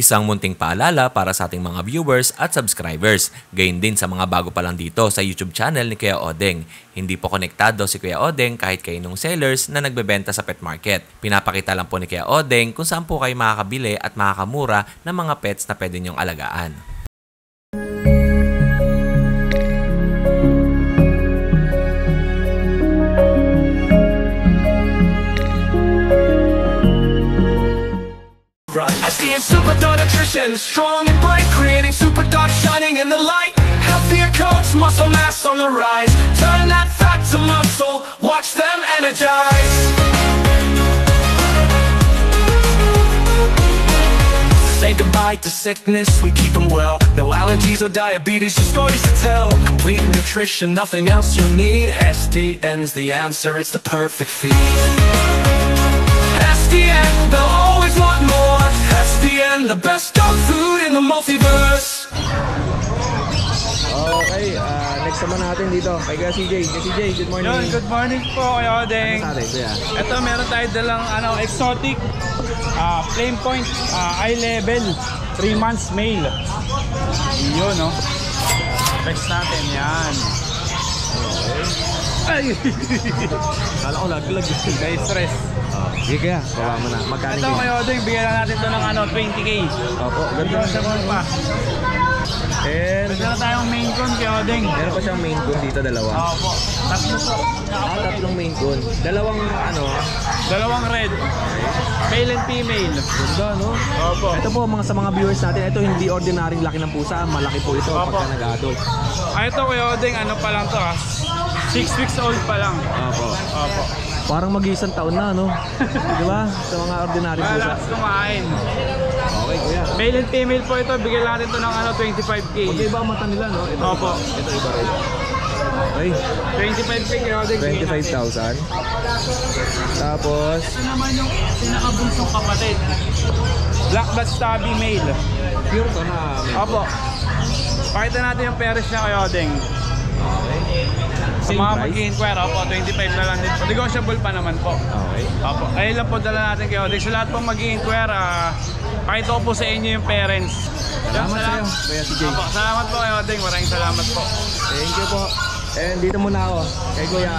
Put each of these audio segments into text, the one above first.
Isang munting paalala para sa ating mga viewers at subscribers. Gayon din sa mga bago pa lang dito sa YouTube channel ni Kuya Odeng. Hindi po konektado si Kuya Odeng kahit kaninong sellers na nagbebenta sa pet market. Pinapakita lang po ni Kuya Odeng kung saan po kayo makakabili at makakamura ng mga pets na pwede niyong alagaan. SDN Super Dog Nutrition, strong and bright, creating super dog shining in the light. Healthier coats, muscle mass on the rise. Turn that fat to muscle, watch them energize. Say goodbye to sickness, we keep them well. No allergies or diabetes, just stories to tell. Complete nutrition, nothing else you need. SDN's the answer, it's the perfect feed. SDN, they'll always want more. SDN, the best dog food in the multiverse. Okay, next naman natin dito kay CJ. CJ, good morning. Yun, good morning po Kuya Odeng. Ano sa atin, kuya? Ito, meron tayo dalang exotic flame point eye level 3 months male. Yun, no? Next natin, yan. Ay! Kala ko laglag. May stress. Sige kaya, baba mo na. Magkano Ito Kuya Odeng, bigyan lang natin ito ng 20K. Opo, ganda Bigyan siya pa. And Meron tayong main con Kuya Odeng. meron pa siyang main coon dito, dalawa. Opo. Tatlo po. Tatlong main coon. Dalawang Dalawang red. Male and female. ganda, no? Opo. Ito po, sa mga viewers natin, ito hindi ordinaryong laki ng pusa. Malaki po ito Opo. pagka nag-adult. Ito Kuya Odeng, pa lang to 6 weeks old pa lang. Opo. Opo. Parang mag-isang taon na, no? Di ba? Sa mga ordinary pusa. Malakas kumain. Okay, kuya. Male and female po ito, bigyan natin ito ng 25K. Magkaiba ang mata nila, no? Ito, Opo. Ito iba rin. Okay. 25K Kuya Odeng. 25,000. Tapos, Ito naman yung pinakabunsong kapatid. Black Bat Stubby male. pure to na. Opo. Pakita natin yung pares niya Kuya Odeng. Sa Same mga price? mag-inquire, opo, 25 na lang din po. Negotiable pa naman po. Okay. Opo. Ayun lang po dala natin Kuya Odeng. Sa lahat pong mag-inquire, pakita ko po sa inyo yung parents. Salamat sa'yo, Kuya CJ. Opo, salamat po Kuya Odeng. Maraming salamat po. Thank you po. And dito muna ako. Kay Kuya,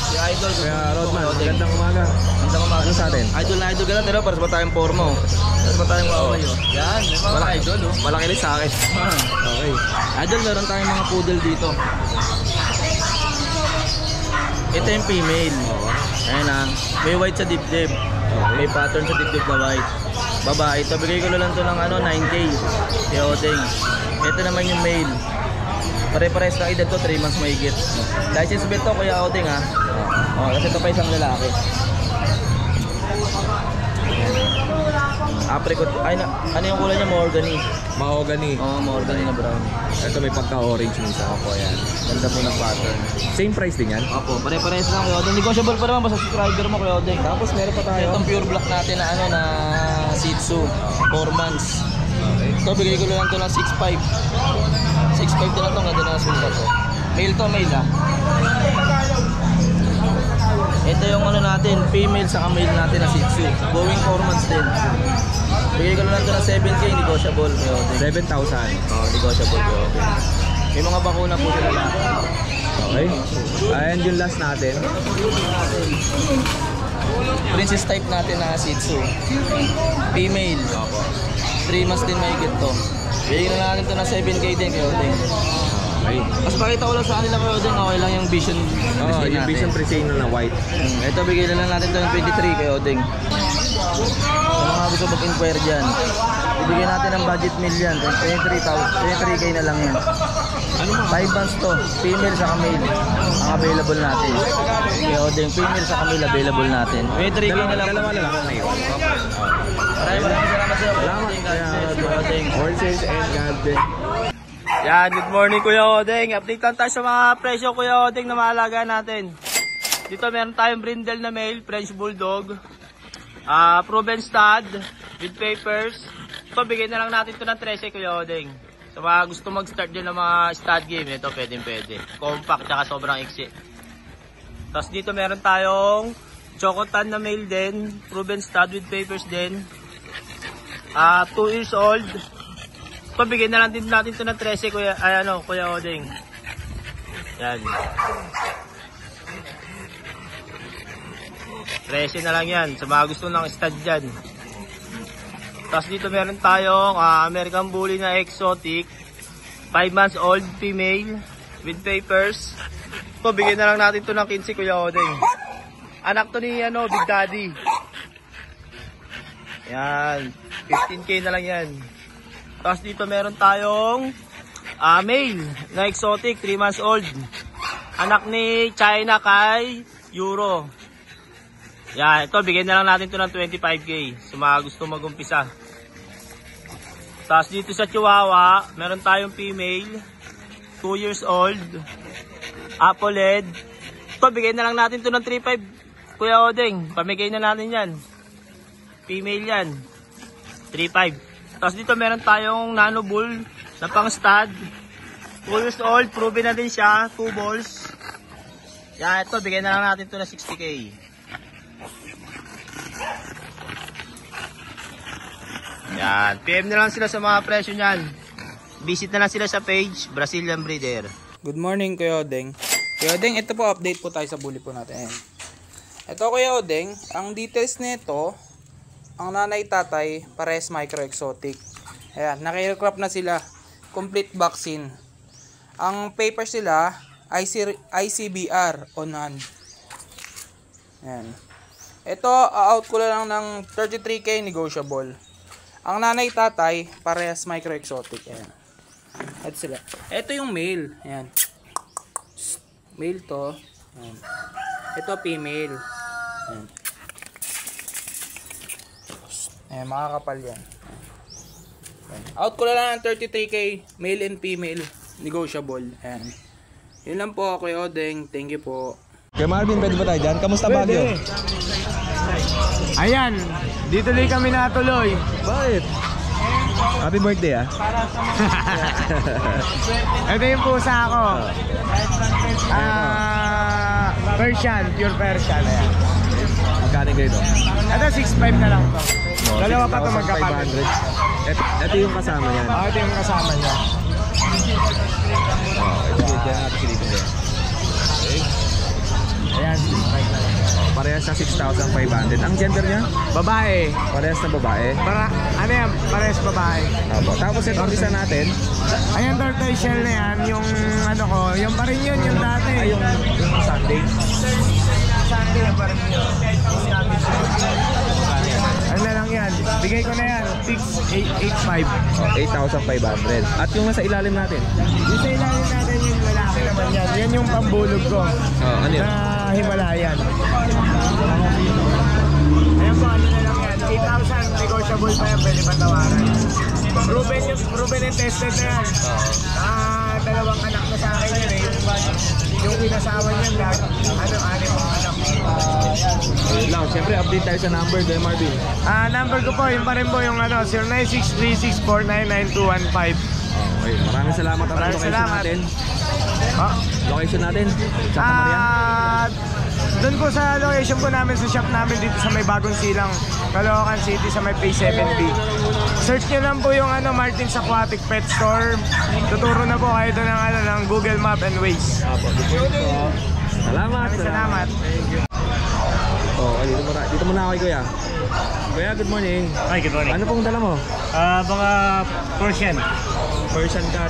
Si Idol, Kuya Rodman. Magandang umaga. Magandang umaga. Ano sa atin? Idol na idol ka lang, pero para sa tayong forma. Para sa tayong waway. Yan, may mga idol. Malaki rin sa akin. Okay. Idol, meron tayong mga poodle dito. Ito yung female. Ayan na. May white sa dibdib. May pattern sa dibdib na white. Babae. Ito, bigay ko na lang to ng 9K. Kaya Odeng. Ito naman yung male. Pare-pares na edad to, 3 months mahigit. License bit to, Kuya Odeng ha. Kasi ito pa isang lalaki. Apricot. Ay, ano yung kulay niya? Mahogany. Mahogany. Mahogany na brown. Ito may pagka-orange yung isa. Opo, yan. Ganda po ng pattern. Same price din yan? Opo, pare-pares lang Kuya Odeng. Negotiable pa naman basta subscriber mo Kuya Odeng. Tapos meron pa tayo. Itong pure black natin na na Shih Tzu. 4 months. Ito, bigay ko lang to ng 6.5. 6.5 din na to. Ganda na suka to. Male to, male ha. Ito yung natin, female sa male natin na Shih Tzu. Going 4 months din. Bigay ko lang to ng 7K, negotiable Kuya Odeng. 7,000. Negotiable Kuya Odeng. May mga bakuna po sila lahat. Okay. And yung last natin. Princess type natin na Shih Tzu. Female. 3 months din mahigit to. Bigyan na natin to na 7K din Kuya Odeng. Okay. Mas pakita ko lang sa kanila Kuya Odeng, okay lang yung vision Yung natin. Vision Presino na white. Ito bigyan na lang natin to ng 23 Kuya Odeng. Sa mga gusto mag-inquire dyan, ibigyan natin ng budget meal yan. 23K na lang yan. 5 months to, female sa male ang available natin. Kuya Odeng, female sa male available natin. 23K na lang. Dalawa na lang ngayon. Maraming salamat sa iyo. Salamat Kuya Odeng. Horses and God bless. Yan, good morning Kuya Odeng. Update lang tayo sa mga presyo Kuya Odeng na mahalaga natin. Dito meron tayong brindle na male, French Bulldog. Proven stud with papers. Ito, bigyan na lang natin ito ng 13 Kuya Odeng. Sa mga gusto mag-start din ng mga stud game, ito pwede. Compact tsaka sobrang iksi. Tapos dito meron tayong Chocotan na male din, proven stud with papers din. 2 years old. Ito, bigyan na lang din natin ito ng 13, Kuya Odeng. Yan. 13 na lang yan, sa mga gusto ng stud dyan. Tapos dito meron tayong American Bully na exotic. 5 months old female with papers. Ito, bigyan na lang natin ito ng 15, Kuya Odeng. Anak to ni Big Daddy. Yan, 15K na lang yan. Tapos dito meron tayong male na exotic, 3 months old. Anak ni China kay Euro. Yan, ito bigyan na lang natin ito ng 25K sa mga gusto mag-umpisa. Tapos dito sa Chihuahua, meron tayong female, 2 years old, apple head. Ito bigyan na lang natin ito ng 3.5, Kuya Odeng. Pamigay na natin yan. Female yan, 3.5. Tapos dito meron tayong nano bull na pang stud. 2 years old, proven na din siya, 2 balls. Yan, ito bigyan na lang natin ito ng 60K. Yan, PM na lang sila sa mga presyo niyan. Visit na lang sila sa page, Brazilian Breeder. Good morning, Kuya Odeng. Kuya Odeng, ito po, update po tayo sa bully po natin. Ayan. Ito, Kuya Odeng, ang details nito, ang nanay tatay, pares micro exotic. Ayan, naki-crop na sila. Complete vaccine. Ang papers sila, ICBR on hand. Ayan. Ito, out ko lang ng 33K negotiable. Ang nanay tatay, parehas micro exotic. Ayan. Ito sila. Ito yung male. Ayan. Male to. Ayan. Ito female. Ayan. Ayan, makakapal yan. Ayan. Out ko lang ng 33K, male and female, negotiable. Ayan. Yun lang po, Kuya Odeng. Thank you po. Kaya Marvin, pwede ba tayo dyan? Kamusta Baguio? Ayan, dito din kami natuloy. Bakit? Happy birthday Ito yung pusa ko. Persian, pure Persian. Ayan. Magkano kayo ito? Ito 6'5 na lang to. Dalawa pa ito magkapatid. Ito yung kasama yan. Ito yung kasama niya. Ito natin si dito. Ayan, 6'5 na lang. Parehas na 6,500. Ang gender niya? Babae. Parehas na babae. Ano yan? Pares babae. Opo. Tapos ito isa natin. Ayan, tortoise shell na yan. Yung ano ko, yung pa rin yun, yung dati. Ay, yung Sunday. Sunday na pa rin yun. Ano na lang yan? Bigay ko na yan. 6,885. 8,500. At yung nasa ilalim natin? Yung sa ilalim natin yung lalaki naman yan. Yan yung pambulog ko. Ano yun? Na Himalayan. Ayan po, ano na lang yan. 8,000. Negotiable pa yan. Pwede patawaran. Proven and tested na yan. Dalawang anak na sa akin yan eh. Yung inasawa niyan lahat. Anim ang anak. Ayun lang. Siyempre, update tayo sa number doon, Marvin. Number ko po, yung pa rin po yung 096364999215. Okay, maraming salamat. Ang Maraming location salamat. natin. Location natin? Santa Maria? Doon po sa location po namin sa shop namin dito sa may Bagong Silang, Caloocan City sa may Phase 7B. Search nyo lang po yung Martin's Aquatic Pet Store. Tuturo na po kayo doon ng Google Map and Waze. Salamat. Salamat. Okay, dito muna ako kay Kuya. Kuya, good morning. Hi, good morning. Ano pong dala mo? Mga Persian, Persian cat.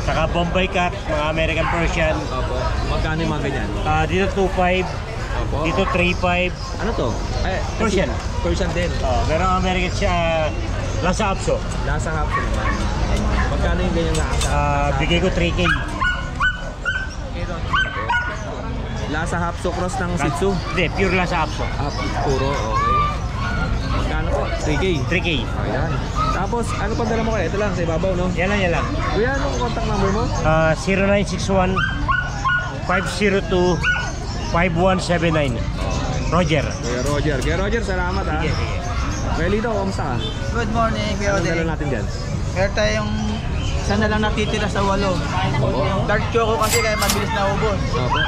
saka Bombay cat, mga American Persian. Opo. Magkano yung mga ganyan? Dito 2.5, Opo. dito 3.5. Ano to? Ay, Persian. Persian din. Pero ang American siya, Lhasa Apso. Lasa hapso naman. Magkano yung ganyan na Bigay ko 3K. Lasa hapso cross ng Shih Tzu. Hindi, pure Lhasa Apso. Puro, okay. Magkano po? 3K. 3K. Ayan. Tapos, ano pang dala mo kaya? Ito lang, sa ibabaw, no? Yan lang. Kuya, anong contact number mo? 0961 502 5179. Roger. Kuya Roger, salamat ha. Sige. Kuya Lito, kamusta ka? Good morning, Kuya Anong dala Odeng. natin dyan? Meron tayong isa na lang natitira sa 8. Dark choco kasi kaya mabilis na ubos. Opo.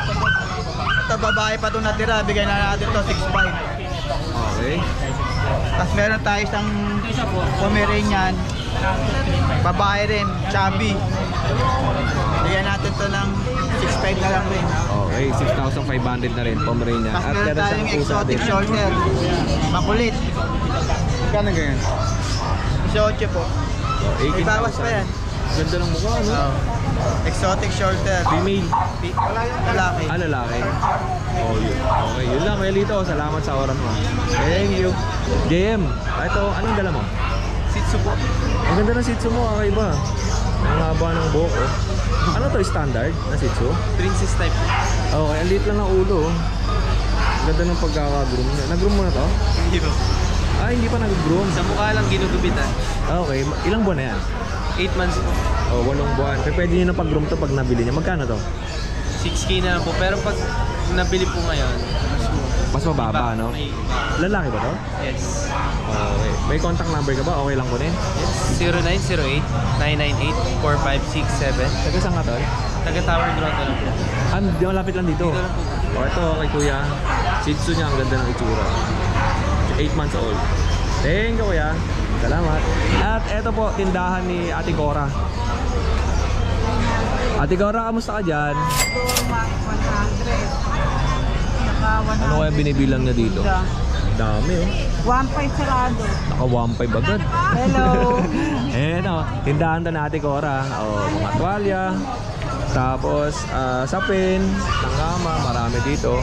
Ito babae pa ito natira, bigay na natin ito 6.5. Okay. Tapos meron tayo isang Pomeranian. Babae rin, chubby. Bigyan natin to ng 6.5 na lang rin. Okay, 6,500 na rin, Pomeranian. Tapos At meron meron tayong siyang pusa exotic din. shorter. Makulit. Kano ganyan? 18 po. May bawas pa yan. Ganda ng mukha, no? Exotic shorter. Female. Lalaki. Lalaki. Oh, yun. Okay, yun lang. Kaya Lito, salamat sa oras mo. Thank you. JM, ito, anong dala mo? Shih Tzu po. Ang ganda ng Shih Tzu mo, kakaiba. Ang haba ng buhok, oh. Ano to, standard na Shih Tzu? Princess type. Okay, ang liit lang ng ulo, oh. Ang ganda ng pagkaka-groom niya. Nag-groom mo na to? Hindi po. Ah, hindi pa nag-groom. Sa mukha lang ginugupitan. Okay, ilang buwan na yan? 8 months po. Oh, 8 buwan. Pero pwede nyo na pag-groom to pag nabili niya. Magkano to? 6K na lang po. Pero pag nabili po ngayon, Mas mababa, no? may Lalaki ba to? yes. Okay. May contact number ka ba? Okay lang ko din. 0908-998-4567. Taga saan ka tol? Taga Tower Grotto lang po. Ah, di malapit lang dito. Dito lang po. Oh, ito kay kuya. Shih Tzu niya, ang ganda ng itsura. 8 months old. Thank you kuya. Salamat. At eto po, tindahan ni Ate Cora. Ate Cora, kamusta ka dyan? Ano kaya binibilang niya dito? Dami, oh. 1.5 sarado. Naka 1.5 agad. Hello. Eto, tindahan to na Ate Cora. Oh, mga tuwalya. Tapos, sapin, tanggama, marami dito.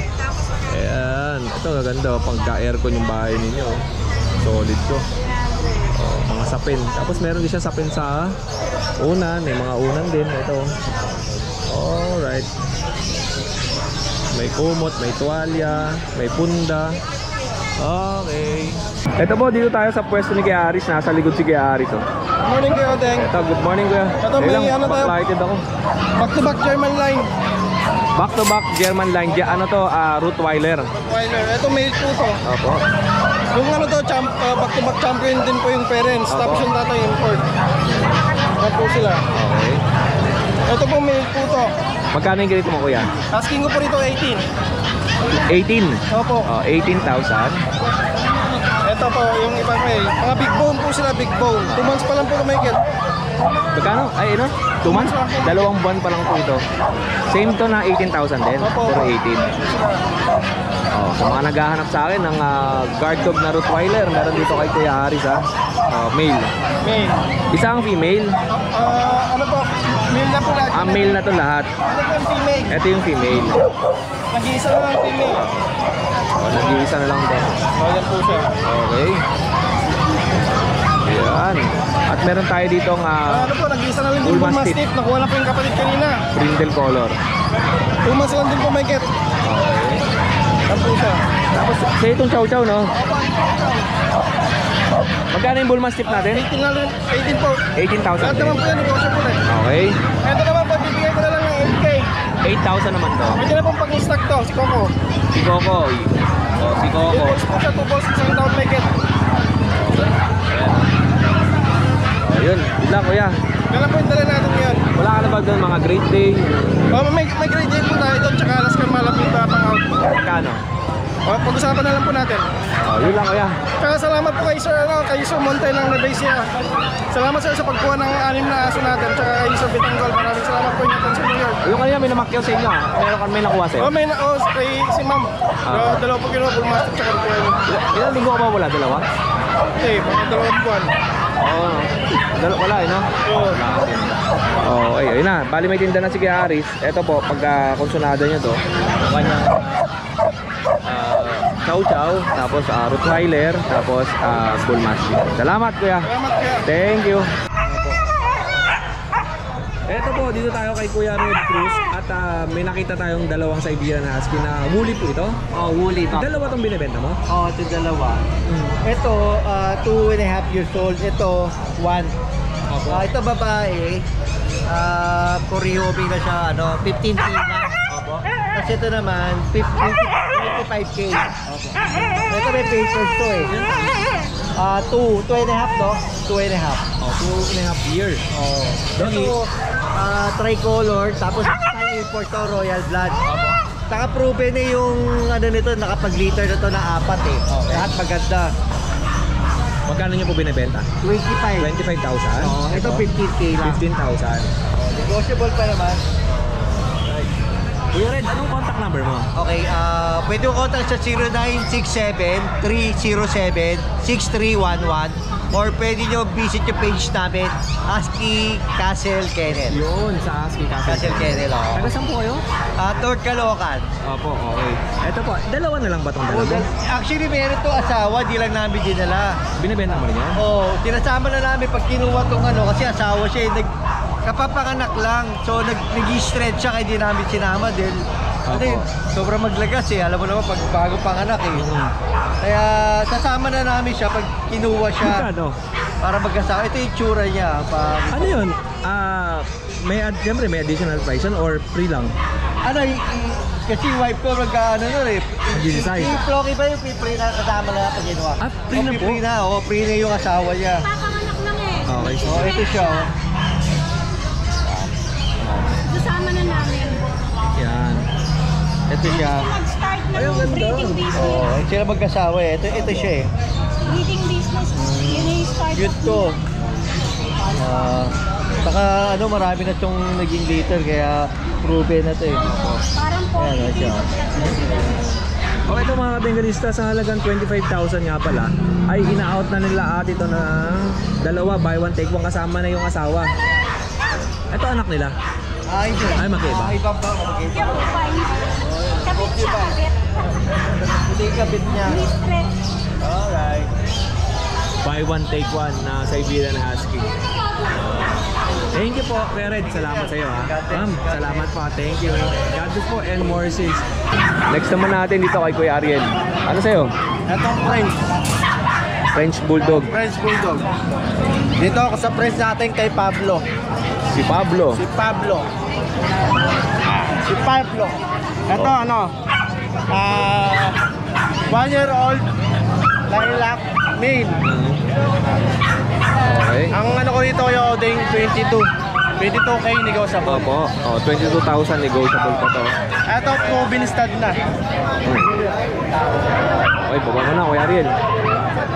Ayan, ito gaganda. Pagka-aircon yung bahay ninyo. Solid to. Oh, mga sapin. Tapos meron din siya sapin sa unan. May mga unan din. Ito. Alright. May kumot, may tuwalya, may punda. Okay. Ito po, dito tayo sa pwesto ni Kuya Aris. Nasa likod si Kuya Aris, oh. Good morning Kuya Odeng. Ito, good morning Kuya. Ito, may ano tayo? Backlighted ako. Back to back German line. Back to back German line. Ano to? Rottweiler. Rottweiler. Ito male po to. Opo. Yung ano to, back to back champion din po yung parents. Opo. Tapos yung tatay import. Yan po sila. Okay. Ito po male po to. Magkano yung ganito mo Kuya? Asking ko po rito 18. 18. Opo. Oh, 18,000. Ito po yung ibang male. Mga big bone po sila, big bone. 2 months pa lang po kumikit. Magkano? Ay, ano? 2 months? 2 buwan pa lang po ito. Same to na 18,000 din. Opo. Pero 18. Oh, sa mga naghahanap sa akin ng guard dog na Rottweiler, meron dito kay Kuya Haris ha. Male. Male. Isa ang female. Ano po? Male na po lahat. Male na to lahat. Ano po yung female? Ito yung female. Nag-iisa na lang female. Oh, nag-iisa na lang to. Oh, yan po siya. Okay. Ayan. At meron tayo ditong Ano po, nag-iisa na lang din Bull po Mastiff. Mastiff. Nakuha na po yung kapatid kanina. brindle color. 2 months lang din po may get. Okay. Yan po siya. Tapos sa itong chow chow, no? Magkano yung bull mastiff natin? 18 na lang, 18 po. 18,000 Lahat din. naman po yan, negosyo po rin. Okay. Ito naman po, bibigay ko na lang ng 8K. 8,000 naman to. Pwede na pong pag-stock to, si Coco. Si Coco. Oh, si Coco. 2 balls po siya, 2 balls, isang taon may get. Oh, yun. Yun lang, kuya. Yan lang po yung dala natin ngayon. Wala ka na ba doon mga great day? May grade day po tayo doon, tsaka Alaska malapit na pang out. Magkano? Pag-usapan na lang po natin. Oh, yun lang, kuya. Tsaka salamat po kay Sir, kay Sir Monte ng Nevesia. Salamat sir sa pagkuha ng 6 na aso natin, tsaka kay Sir Bitanggol. Maraming salamat po yung attention niyo. Yung kanina may namakyaw sa inyo, meron ka may nakuha sa'yo? Kay si Ma'am. Dalawa po kinuha, Bull Mastiff, tsaka po yun. Ilang linggo ka ba wala? Dalawa? Okay, mga 2 buwan. Oo. Wala eh, no? Oo. Oh, ayun na. Bali may tinda na si Kuya Aris. Ito po, pag konsunada nyo to, kanyang chow chow, tapos Rottweiler, tapos Bull Mastiff. Salamat kuya. Salamat kaya. Thank you. Ito po, dito tayo kay Kuya Red Cruz at may nakita tayong dalawang Siberian Husky na woolly po ito. Oh, woolly. Dalawa tong binibenta mo? Oh, ito dalawa. Ito, 2.5 years old. Ito, 1. Ito babae. Korihobing na siya, 15K na. Kasi ito naman, 55K. Ito may papers to eh. 2.5 no? 2.5. 2.5 years. Oh. Ito, tricolor, tapos import to, royal blood. Naka-proven na yung ano nito, nakapag-liter na to na 4 eh. Lahat maganda. Magkano niyo po binibenta? 25. 25,000? Oo, ito 15K lang. 15,000. Negotiable pa naman. Kuya Red, anong contact number mo? Okay, pwede mo contact sa 0967-307-6311 or pwede nyo visit yung page namin, Husky Castle Kennel. Yun, sa Husky Castle Kennel, oo. Taga saan po kayo? North Caloocan. Opo, okay. Ito po, dalawa na lang ba itong dalawa? Actually, meron itong asawa, di lang namin dinala. Binibenta mo rin yan? Oo, tinasama na namin pag kinuha itong kasi asawa siya, kapapanganak lang. So, nag-i-stretch siya, kaya di namin sinama din. Kasi sobrang maglagas alam mo naman pag bago panganak Kaya sasama na namin siya pag kinuha siya. Para mag-asawa. Ito yung tsura niya. Ano yun? Siyempre may additional price or free lang? Kasi wife ko nagkaano nun Decide. Yung Flocky ba yung free na kasama na pag kinuha? Free na po? Free na, free na yung asawa niya. Papanganak lang Okay. Ito siya Kasama na namin. Yan. Ito siya. Mag-start ng breeding business. Sila mag-asawa Ito siya Breeding business. Yun yung start Cute to. Saka marami na itong naging later kaya proven na ito Parang po. Ayan siya. Ito mga kabengalista, sa halagang 25,000 nga pala, ay ina-out na nila ito ng dalawa, buy one take one, kasama na yung asawa. Ito anak nila? Hindi. Ay, magkaiba. Iba ba? Yung fine. Kapit siya, kapit. Hindi kapit niya. Stretch. Alright. Buy one take one na Siberian Husky. Thank you po, Kuya Red. Salamat sa iyo Ma'am, salamat po. Thank you. God bless po and more sis. Next naman natin dito kay Kuya Ariel. Ano sa'yo? Itong French Bulldog. French Bulldog. Dito ako sa friends natin kay Pablo. Si Pablo. Ito 1 year old lilac male. Okay. Ang ko dito yung Odeng 22K negotiable. Opo. 22,000 negotiable pa to. Ito proven stud na. Okay, baba mo na Kuya Ariel.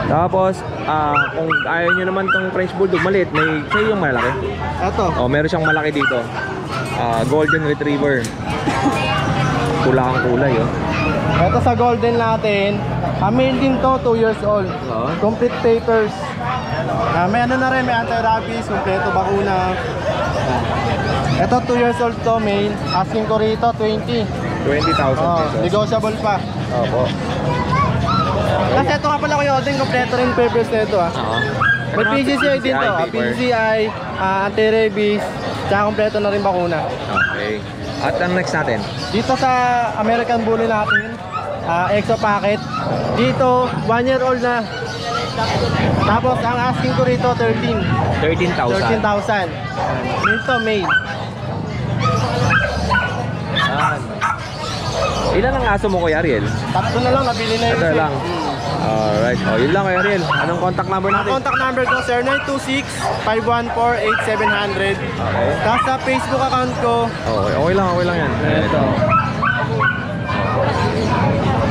Tapos, kung ayaw nyo naman tong French Bulldog maliit, may sa'yo yung malaki. Ito. Meron siyang malaki dito. Golden Retriever. Pula ang kulay Ito sa golden natin, male din to, 2 years old. Complete papers. May na rin, may anti-rabies, kompleto bakuna. Ito 2 years old to, male. Asking ko rito 20,000 pesos. Negotiable pa. Opo. Kasi ito nga pala Kuya Odeng, kompleto rin papers na ito May PCCI din to, PCCI, anti-rabies, tsaka kompleto na rin bakuna. Okay. At ang next natin? Dito sa American Bully natin, exo packet. Dito, 1 year old na. Tapos ang asking ko rito 13,000. 13,000. Dito, male. Ilan ang aso mo Kuya Ariel? Tatlo na lang, nabili na yun. Ito lang. Alright. Yun lang Kuya Ariel. Anong contact number natin? Contact number ko, 0926-514-8700. Okay. Tapos sa Facebook account ko. Okay lang yan. Ito.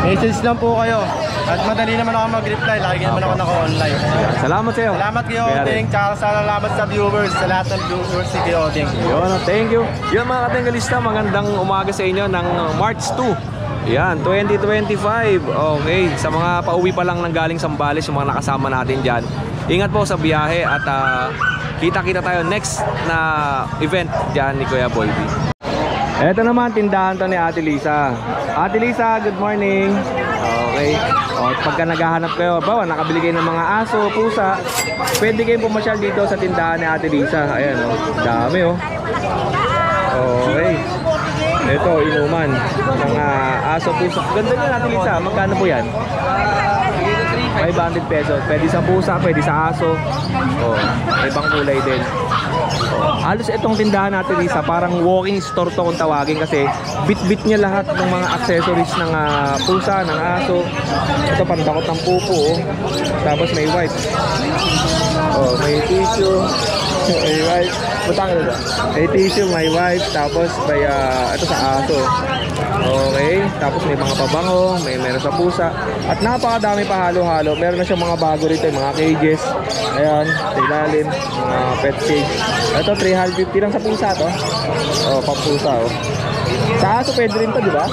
Message lang po kayo. At madali naman ako mag-reply. Lagi naman ako naka-online. Salamat sa'yo. Salamat Kuya Odeng. Tsaka salamat sa viewers. Sa lahat ng viewers si Kuya Odeng. Thank you. Yun mga katinggalista, magandang umaga sa inyo ng March 2. Yan, 2025. Okay, sa mga pauwi pa lang ng galing Sambales, yung mga nakasama natin dyan, ingat po sa biyahe at kita-kita tayo next na event dyan ni Kuya Bolby. Eto naman, tindahan to ni Ate Lisa. Ate Lisa, good morning. Okay. Pagka naghahanap kayo, bawa nakabili kayo ng mga aso, pusa, pwede kayong pumasyal dito sa tindahan ni Ate Lisa. Ayan dami Okay. Ito, inuman ng aso, pusa. Ganda nyo Ate Lisa, magkano po yan? 500 pesos. Pwede sa pusa, pwede sa aso. May pang kulay din. Halos itong tindahan natin Lisa, parang walking store to kung tawagin kasi bit-bit niya lahat ng mga accessories ng pusa, ng aso. Ito pandakot ng pupo Tapos may white. May tissue. May white. Butang ito. May tissue, may wife, tapos may ito sa aso. Okay, tapos may mga pabango, meron sa pusa. At napakadami pa halo-halo. Meron na siyang mga bago rito, mga cages. Ayan, sa ilalim, mga pet cage. Ito, 350 lang sa pusa to. Oh, pampusa oh. Sa aso pwede rin to, di ba?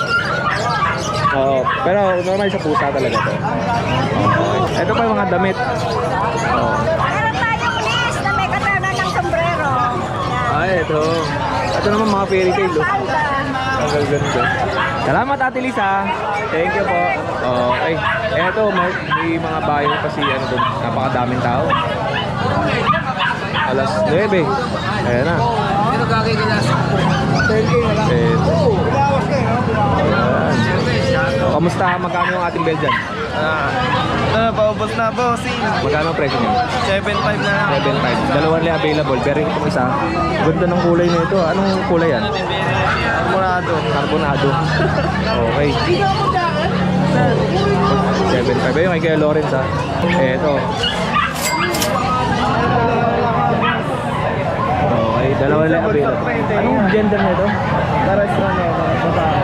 Oh, pero normal sa pusa talaga to. Okay. Ito pa yung mga damit. Oh. Meron tayong list na may katana ng sombrero. Ay, ito. Ito naman mga fairy tale. Oh. Panda. Ang ganda. Salamat Ate Lisa. Thank you po. Okay. Eto, may mga bayo kasi ano doon. Napakadaming tao. Alas 9. Ayan na. Pero gagawin ka na. 10K na lang. Ayan. Kamusta? Magkano yung ating bell dyan? Paubos na, bossing. Magkano ang presyo niya? 7.5 na lang. 7.5. Dalawa lang available. Pero itong isa, ganda ng kulay na ito. Anong kulay yan? Carbonado. Carbonado. Okay. 7.5. Ayun kay Kuya Lawrence ha. Eto. Okay, dalawa lang available. Anong gender na ito?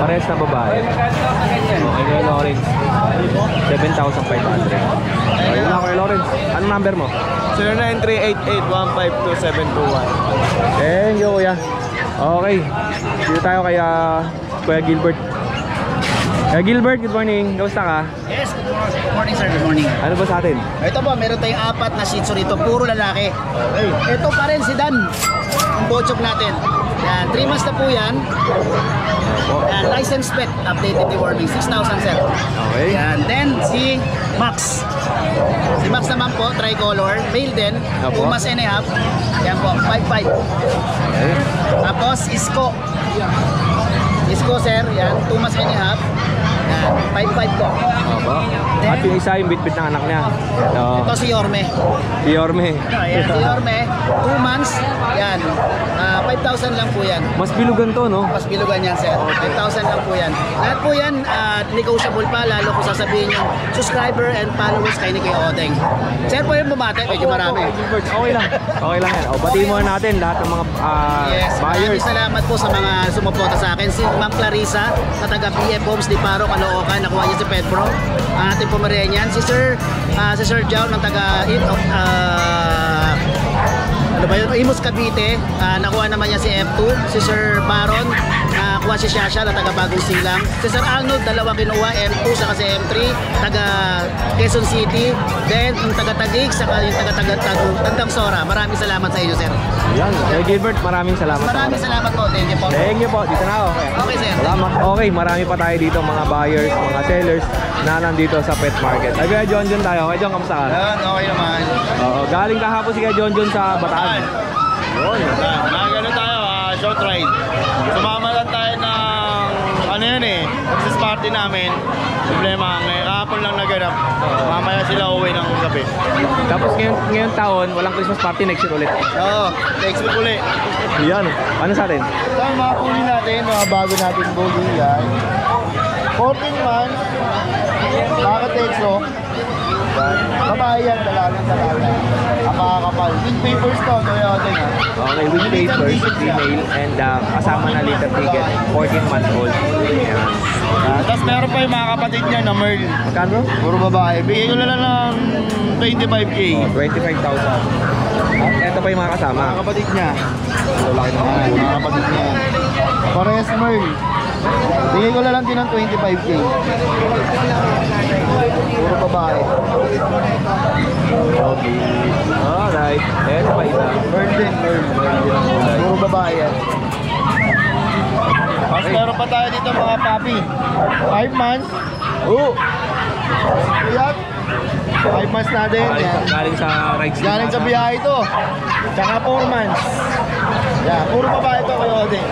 Parehas na babae. Okay, Kuya Lawrence. 7,500. Okay, wala Kuya Lawrence. Anong number mo? 0938-815-2721. Thank you, Kuya. Okay. Dito tayo kay Kuya Gilbert. Kuya Gilbert, good morning. Kamusta ka? Yes, good morning sir, good morning. Ano ba sa atin? Ito po, meron tayong 4 na Shih Tzu rito, puro lalaki. Okay. Ito pa rin si Dan, ang bochok natin. Yan, 3 months na po yan. Yan, license pet, updated deworming, 6,000 sir. Okay. Yan, then si Max. Si Max naman po, tricolor, male din, 2 months and a half. Yan po, 5,500. Okay. Tapos, Isko. Isko sir, yan, 2 months and a half. Yan, 5,500 po. Opo. At yung isa yung bitbit ng anak niya. Ito si Yorme. Si Yorme. Ayan, si Yorme, 2 months, yan, 5,000 lang po yan. Mas bilugan to, no? Mas bilugan yan, sir. 5,000 lang po yan. Lahat po yan, negotiable pa, lalo kung sasabihin yung subscriber and followers kay ni Kuya Odeng. Sir po yung bumate, medyo marami. Okay lang. Okay lang yan. O, batiin muna natin lahat ng mga Yes, buyers. maraming salamat po sa mga sumuporta sa akin. Si Ma'am Clarissa, na taga PF Homes di Paro, Caloocan, nakuha niya si Pedro. Ang ating Pomeranian. Si Sir Jow, ng taga ano ba yun? Imus Cavite, nakuha naman niya si F2. Si Sir Baron, nakuha si Shasha na taga Bagong Silang. Si Sir Arnold, dalawa kinuha, M2 saka si M3, taga Quezon City. Then yung taga Taguig saka yung taga Tandang Sora. Maraming salamat sa inyo, sir. Yan. Kay Gilbert, maraming salamat. Maraming salamat po. Thank you po. Thank you po. Dito na ako. Okay, sir. Salamat. Okay, marami pa tayo dito mga buyers, mga sellers na nandito sa pet market. Ay, Kuya John tayo. Kuya John, kamusta ka? Okay naman. Oo, galing kahapon si Kuya John sa Bataan. Yun. Nagano tayo, short ride. Sumama lang tayo ng, ano yun Christmas party namin. Problema, kahapon lang naganap. Mamaya sila uwi ng gabi. Tapos ngayon taon, walang Christmas party, next year ulit. Oo, next week ulit. Yan. Ano sa atin? Ito ang mga puli natin, mga bago natin buggy yan. 14 months, Baka-Texo. Babae yan, dalagang. Ang makakapal. With papers to, Kuya Odeng ha. Okay, with papers, female, and kasama na litter ticket, 14 months old. Yan. Tapos meron pa yung mga kapatid niya na Merl. Magkano? Puro babae. Bigay ko na lang ng 25K. 25,000. At eto pa yung mga kasama. Mga kapatid niya. So, laki naman. Mga kapatid niya. Parehas Merl. Bigay ko na lang din ng 25K. Puro babae. Okay. Alright. Eto pa isa. Merl din. Puro babae yan. Mas meron pa tayo dito mga papi. 5 months. Oh! Ayan. 5 months na din. Galing sa rides. Galing sa biyahe ito. Tsaka 4 months. Yeah, puro babae ito kayo din.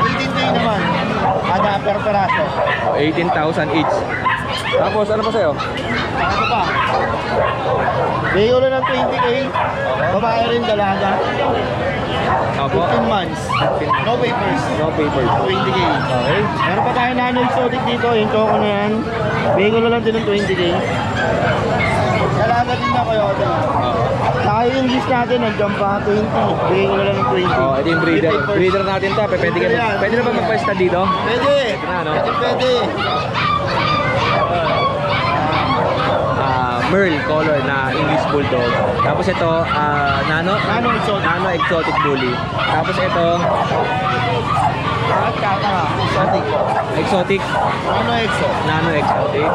18K naman. Ada per peraso. 18,000 each. Tapos ano pa sa'yo? Ano pa? Bigay ko lang ng 20K. Babae rin dalaga. 15 months. No papers. No papers. 20K. Okay. Meron pa tayo nano exotic dito. Yung choco na yan. Bigay ko lang din ng 20K. Dalaga din na kayo. Saka yung list natin, nandiyan pa 20. Bigay ko na lang ng 20. Oh, ito yung breeder. Breeder natin to. Pwede na ba magpa-stud dito? Pwede. Ito na, no? Pwede. Merle color na English Bulldog. Tapos ito, Nano Exotic Bully. Tapos ito, Exotic. Nano Exotic.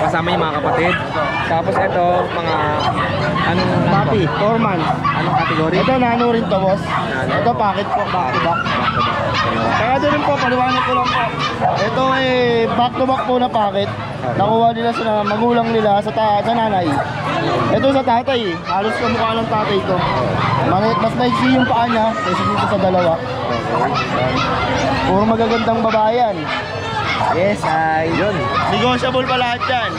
Kasama yung mga kapatid. Tapos ito, mga anong Papi, Torman. Anong category? Ito nano rin to, boss. Nano. Ito packet po, back to back. Kaya doon po, paliwanag ko lang po. Ito back to back po na packet. Nakuha nila sa magulang nila sa nanay. Ito sa tatay, halos kamukha ng tatay ko. Mas maiksi yung paa niya kaysa dito sa dalawa. Puro magagandang babayan. Yes, yun. Negotiable pa lahat yan.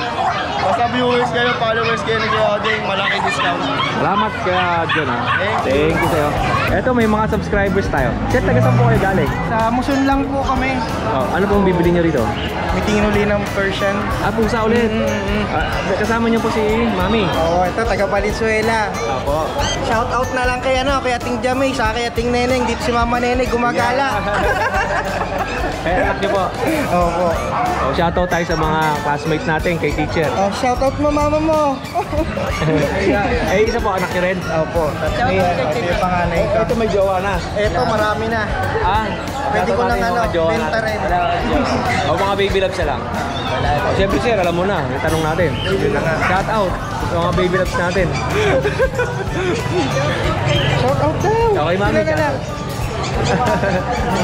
Basta viewers kayo, followers kayo ni Kuya Odeng, malaki discount. Salamat kaya John ha. Thank you sa'yo. Eto, may mga subscribers tayo. Sir, taga saan po kayo galing? Sa Muson lang po kami. Oh, ano pong bibili nyo rito? May tingin uli ng Persian. Pusa ulit. Kasama nyo po si Mami. Oo, ito taga Valenzuela. Opo. Shout out na lang kay Ating Jamay, sa kay Ating Neneng, dito si Mama Neneng gumagala. Anak nyo po. Opo. Oh, shoutout tayo sa mga classmates natin, kay teacher. Shout out mo mama mo. Isa po, anak nyo rin? Opo. Ito yung panganay ko. Ito may jowa na. Ito marami na. Pwede ko lang benta rin. O mga baby loves na lang. Siyempre sir, alam mo na, yung tanong natin. Shout out sa mga baby loves natin. Shout out daw. Okay mami, shout out.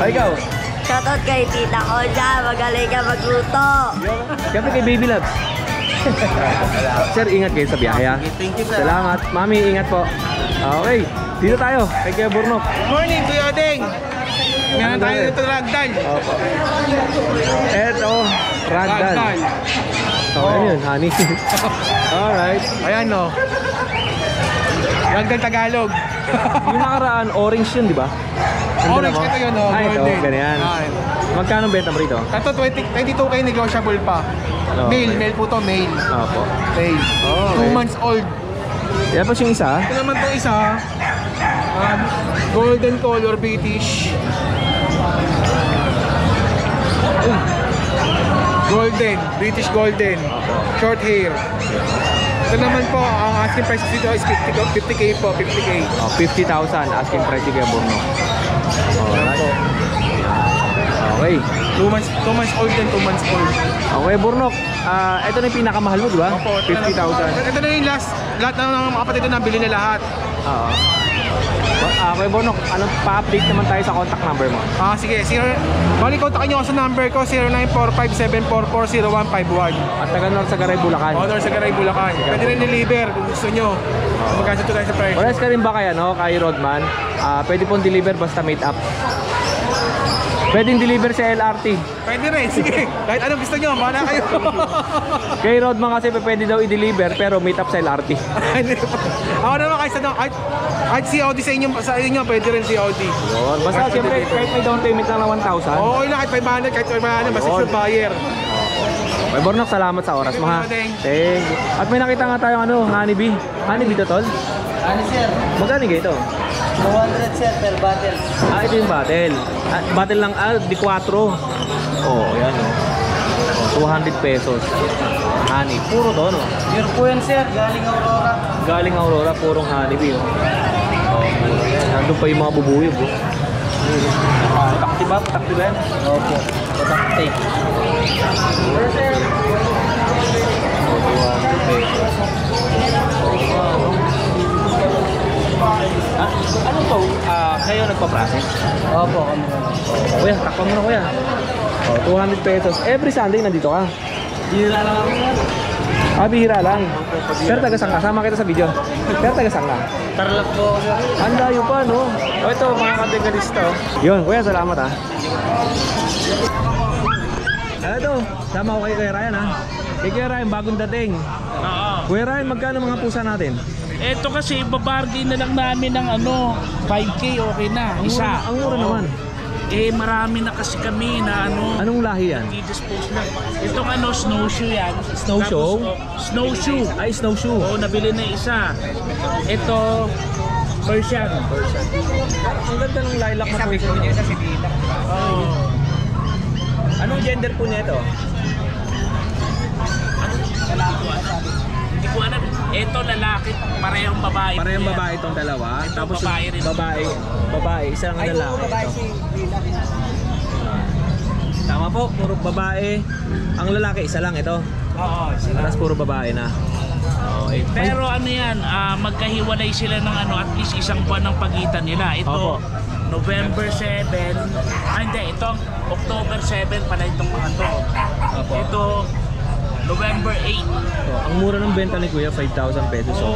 Ikaw? Shoutout kay tita ko dyan, magaling ka magluto. Siyempre kay baby loves. Sir, ingat kayo sa biyahe ha. Thank you sir. Salamat. Mami, ingat po. Okay, dito tayo kay Kuya Burnok. Good morning Kuya Odeng. Meron tayo dito ragdoll. Opo. Eto, ragdoll. So, ano yun, honey? Alright. Ayan no. Ragdoll Tagalog. Yung nakaraan, orange yun, di ba? Orange ito yun, no? Ay, ito, ganyan. Magkano benta mo rito? Ito 22k negotiable pa. Okay. Male po to, male. Opo. Male. Okay. 2 months old. Yan po yung isa. Ito naman itong isa, golden color British. Golden, British golden. Short hair. Ito naman po, ang asking price dito is 50k po, 50k. 50,000 asking price kay Burnok. Alright. Okay. 2 months old and 2 months old. Okay, Burnok. Ito na yung pinakamahal mo, di ba? Opo, 50,000. Ito na yung lahat ng mga kapatid na nabili na lahat. Oo. Okay, Burnok. Pa-update naman tayo sa contact number mo. Sige. Bali, kontakin nyo ako sa number ko, 0945-744-0151. At taga North Sagaray, Bulacan. Honor sa Garay, Bulacan. Pwede rin deliver kung gusto nyo. Magkasya tayo sa price. Oras ka rin ba kay Rodman? Pwede pong deliver basta meet up. Pwedeng deliver sa LRT. Pwede rin, sige. Kahit anong gusto nyo, mana kayo. Kay Rodman kasi pwede daw i-deliver pero meet up sa LRT. Ako naman kahit COD sa inyo, pwede rin COD. Yun. Basta siyempre kahit may down payment lang na 1,000. Oo, kahit 500, basta sure buyer. May Burnok, salamat sa oras mo ha. Thank you. At may nakita nga tayo honeybee. Honeybee to tol? Ano sir? Magkano ito? 200 sir per battle. Ito yung battle. Battle lang, di 4. Yan o. 200 pesos. Honey. Puro to, no? Pure po yan sir, galing Aurora. Galing Aurora, purong honeybee. Puro yan. Nandun pa yung mga bubuyog. Patakti ba? Patakti ba yan? Opo, patakti. Puro sir. 200 pesos. Ano to? Kayo nagpa-process? Opo, kami. Kuya, takpan mo na kuya. 200 pesos. Every Sunday nandito ka? Bihira lang ako sir. Bihira lang. Pero taga-saan ka? Sama kita sa video. Pero taga-saan ka? Tarlac po sir. Ang layo pa, no? Ito, mga kategalista. Yun, kuya, salamat ha. Ito, sama ko kay Kuya Ryan ha. Kay Kuya Ryan, bagong dating. Kuya Ryan, magkano mga pusa natin? Ito kasi babargain na lang namin ng 5K, okay na, isa. Ang mura naman. Marami na kasi kami na ano. Anong lahi yan? I-dispose na. Itong snowshoe yan. Snowshoe? Snowshoe. Ay, snowshoe. Oo, nabili na isa. Ito, Persian. Ang ganda ng lilac na Persian. Oo. Anong gender po nito? Hindi ko alam. Ito lalaki, parehong babae. Parehong babae itong dalawa. Ito Tapos babae rin. Babae, isang lalaki. Tama po, puro babae. Ang lalaki, isa lang ito. Oo, Tapos puro babae na. Okay. Pero ano yan, magkahiwalay sila ng at least isang buwan ng pagitan nila. Ito, Opo. November 7. Hindi, ito October 7 pala itong mga to. Opo. Ito, November 8. So, ang mura ng benta ni Kuya, 5,000 pesos. So,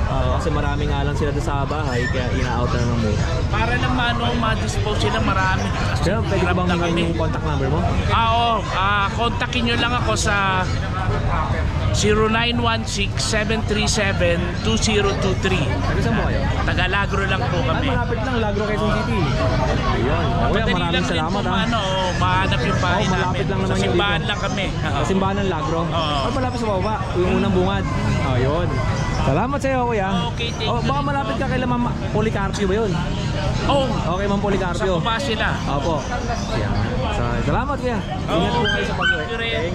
kasi marami nga lang sila sa bahay, kaya ina-out na ng mura. Para lang ma-dispose sila, marami. Kaya pwede ko bang hingin yung contact number mo? Oo, kontakin nyo lang ako sa 0916-737-2023. Taga saan mo kayo? Taga-Lagro lang po kami. Malapit lang, Lagro, Quezon City. Ayun. Kuya, Madali maraming lang rin salamat po, ha. mahanap yung bahay namin. Malapit lang naman Sa yung simbahan dito. lang kami. Sa simbahan ng Lagro. Oo. Malapit sa baba, yung unang bungad. Ayun. Salamat sa iyo, Kuya. Okay, thank you. Baka malapit ka kay Ma'am Policarpio ba yun? Oh, Okay, Ma'am sa Policarpio. baba sila. Opo. Yan. Salamat, Kuya. Ingat po kayo sa pag-uwi. Thank you rin.